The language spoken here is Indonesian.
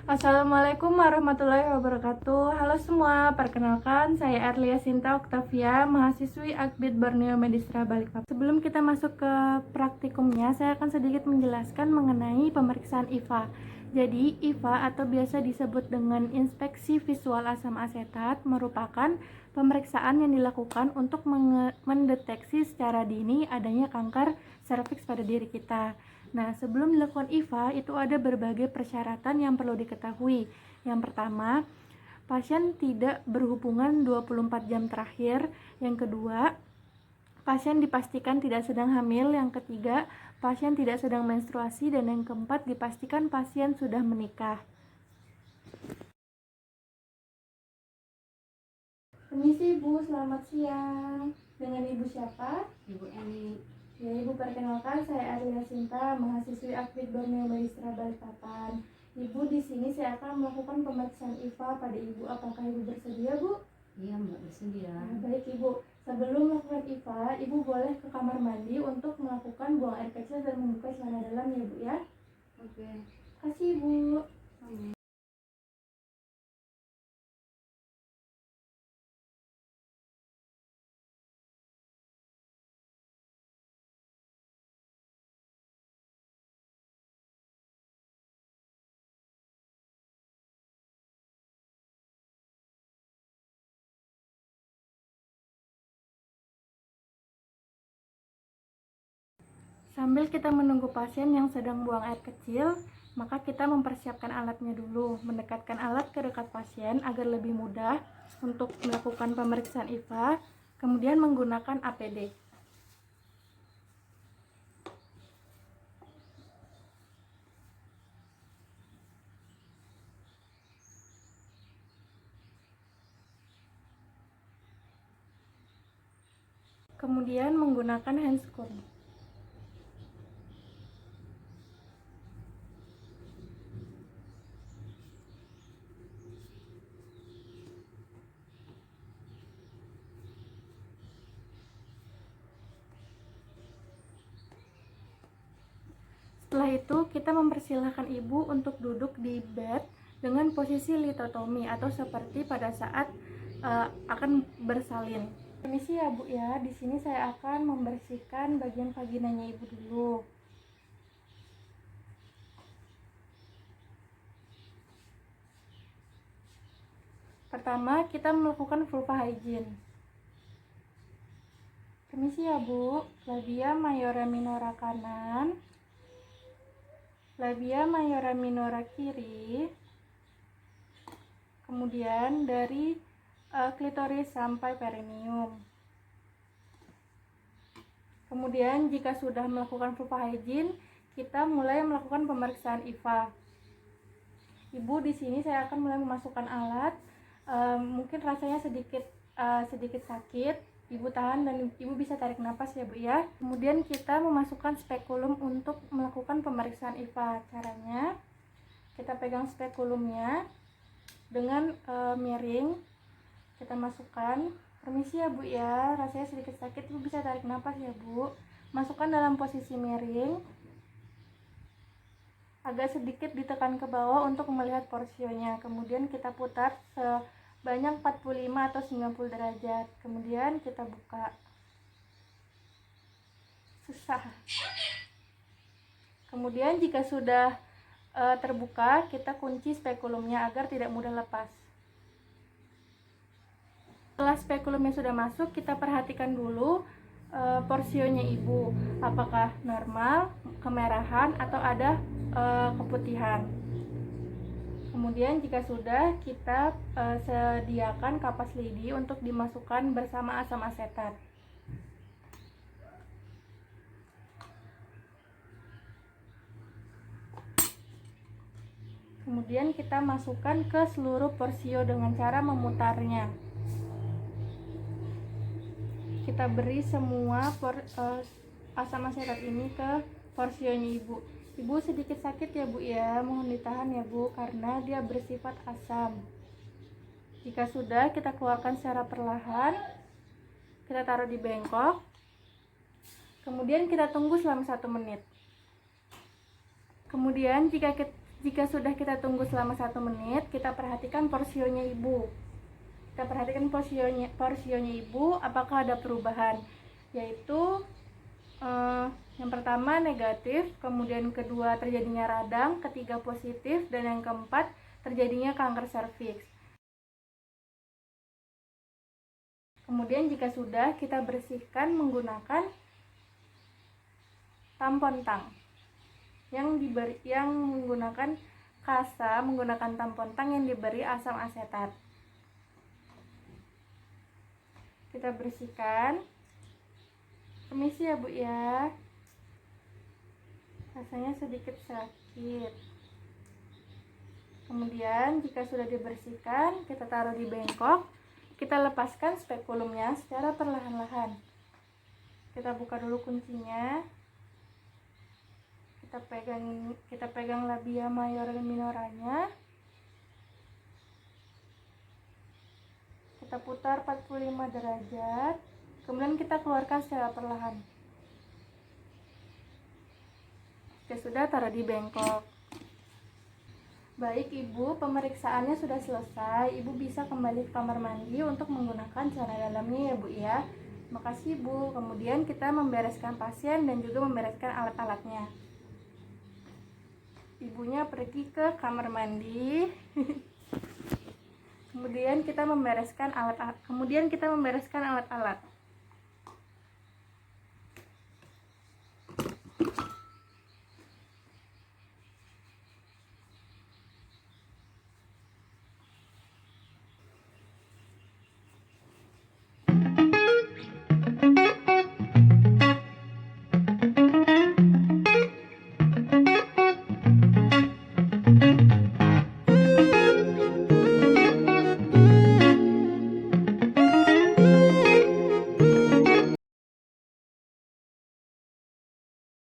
Assalamualaikum warahmatullahi wabarakatuh. Halo semua, perkenalkan saya Erlia Sinta Oktavia, mahasiswi Akbid Borneo Medistra Balikpapan. Sebelum kita masuk ke praktikumnya, saya akan sedikit menjelaskan mengenai pemeriksaan IVA. Jadi, IVA atau biasa disebut dengan inspeksi visual asam asetat merupakan pemeriksaan yang dilakukan untuk mendeteksi secara dini adanya kanker serviks pada diri kita. Nah, sebelum dilakukan IVA itu ada berbagai persyaratan yang perlu diketahui. Yang pertama, pasien tidak berhubungan 24 jam terakhir. Yang kedua, pasien dipastikan tidak sedang hamil. Yang ketiga, pasien tidak sedang menstruasi. Dan yang keempat, dipastikan pasien sudah menikah. Permisi Ibu, selamat siang. Dengan Ibu siapa? Ibu Eni. Ya, Ibu, perkenalkan saya Arina Sinta, mahasiswi Akbid Borneo Medistra Balikpapan. Ibu, di sini saya akan melakukan pemeriksaan IVA pada Ibu. Apakah Ibu bersedia, Bu? Iya, Mbak, bersedia. Nah, baik Ibu. Sebelum melakukan IVA, Ibu boleh ke kamar mandi untuk melakukan buang air kecil dan membuka celana dalam ya, Bu ya. Oke. Kasih Ibu. Sambil kita menunggu pasien yang sedang buang air kecil, maka kita mempersiapkan alatnya dulu, mendekatkan alat ke dekat pasien agar lebih mudah untuk melakukan pemeriksaan IVA, kemudian menggunakan APD. Kemudian menggunakan handscoon. Setelah itu, kita mempersilahkan ibu untuk duduk di bed dengan posisi litotomi atau seperti pada saat akan bersalin. Permisi ya Bu ya, di sini saya akan membersihkan bagian vaginanya ibu dulu. Pertama, kita melakukan vulva hygiene. Permisi ya Bu, labia mayora minora kanan, labia mayora minora kiri, kemudian dari klitoris sampai perineum. Kemudian jika sudah melakukan vulva hygiene, kita mulai melakukan pemeriksaan IVA. Ibu, di sini saya akan mulai memasukkan alat. Mungkin rasanya sedikit sakit. Ibu tahan dan ibu bisa tarik napas ya Bu ya. Kemudian kita memasukkan spekulum untuk melakukan pemeriksaan IVA. Caranya, kita pegang spekulumnya dengan miring. Kita masukkan. Permisi ya Bu ya, rasanya sedikit sakit, Ibu bisa tarik napas ya Bu. Masukkan dalam posisi miring. Agak sedikit ditekan ke bawah untuk melihat porsionya. Kemudian kita putar sebanyak 45 atau 90 derajat. Kemudian kita buka. Susah. Kemudian jika sudah terbuka, kita kunci spekulumnya agar tidak mudah lepas. Setelah spekulumnya sudah masuk, kita perhatikan dulu porsionya ibu, apakah normal, kemerahan, atau ada keputihan. Kemudian jika sudah, kita sediakan kapas lidi untuk dimasukkan bersama asam asetat. Kemudian kita masukkan ke seluruh porsio dengan cara memutarnya. Kita beri semua asam asetat ini ke porsionya ibu. Ibu sedikit sakit ya Bu ya, mohon ditahan ya Bu karena dia bersifat asam. Jika sudah, kita keluarkan secara perlahan. Kita taruh di bengkok. Kemudian kita tunggu selama 1 menit. Kemudian jika Jika sudah kita tunggu selama 1 menit, kita perhatikan porsionya ibu. Kita perhatikan porsionya ibu, apakah ada perubahan, yaitu yang pertama negatif, kemudian kedua terjadinya radang, ketiga positif, dan yang keempat terjadinya kanker serviks. Kemudian jika sudah, kita bersihkan menggunakan tampon tang yang menggunakan kasa, menggunakan tampon tang yang diberi asam asetat. Kita bersihkan. Permisi ya Bu ya, rasanya sedikit sakit. Kemudian jika sudah dibersihkan, kita taruh di bengkok. Kita lepaskan spekulumnya secara perlahan-lahan. Kita buka dulu kuncinya. Kita pegang labia major dan minoranya. Kita putar 45 derajat. Kemudian kita keluarkan secara perlahan. Jika sudah, taruh di bengkok. Baik Ibu, pemeriksaannya sudah selesai. Ibu bisa kembali ke kamar mandi untuk menggunakan celana dalamnya ya Bu ya. Makasih Bu. Kemudian kita membereskan pasien dan juga membereskan alat-alatnya. Ibunya pergi ke kamar mandi. Kemudian kita membereskan alat-alat.